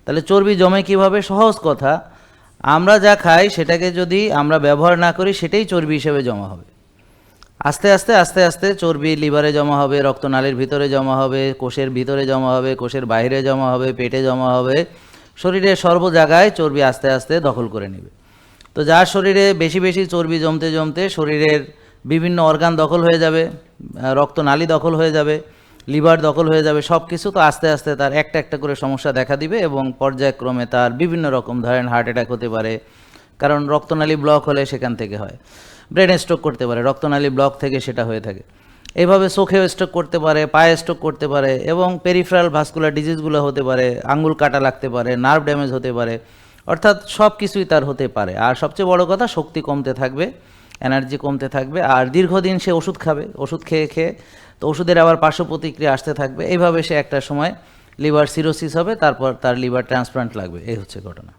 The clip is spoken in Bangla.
তাহলে চর্বি জমে কিভাবে? সহজ কথা, আমরা যা খাই সেটাকে যদি আমরা ব্যবহার না করি সেটাই চর্বি হিসেবে জমা হবে। আস্তে আস্তে আস্তে আস্তে চর্বি লিভারে জমা হবে, রক্তনালীর ভিতরে জমা হবে, কোষের ভিতরে জমা হবে, কোষের বাইরে জমা হবে, পেটে জমা হবে, শরীরের সর্ব জায়গায় চর্বি আস্তে আস্তে দখল করে নেবে। তো যার শরীরে বেশি বেশি চর্বি জমতে জমতে শরীরের বিভিন্ন অর্গান দখল হয়ে যাবে, রক্তনালী দখল হয়ে যাবে, লিভার দখল হয়ে যাবে, সব কিছু তো আস্তে আস্তে তার একটা একটা করে সমস্যা দেখা দিবে এবং পর্যায়ক্রমে তার বিভিন্ন রকম, ধরেন হার্ট অ্যাটাক হতে পারে, কারণ রক্তনালী ব্লক হলে সেখান থেকে হয়। ব্রেন স্ট্রোক করতে পারে, রক্তনালী ব্লক থেকে সেটা হয়ে থাকে। এইভাবে চোখেও স্ট্রোক করতে পারে, পায়ে স্ট্রোক করতে পারে, এবং পেরিফেরাল ভাস্কুলার ডিজিজগুলো হতে পারে, আঙ্গুল কাটা লাগতে পারে, নার্ভ ড্যামেজ হতে পারে, অর্থাৎ সব কিছুই তার হতে পারে। আর সবচেয়ে বড় কথা, শক্তি কমতে থাকবে, এনার্জি কমতে থাকবে, আর দীর্ঘদিন সে ওষুধ খাবে, ওষুধ খেয়ে খেয়ে তো ওষুধের আবার পার্শ্ব প্রতিক্রিয়া আসতে থাকবে। এইভাবে সে একটা সময় লিভার সিরোসিস হবে, তারপর তার লিভার ট্রান্সপ্লান্ট লাগবে। এই হচ্ছে ঘটনা।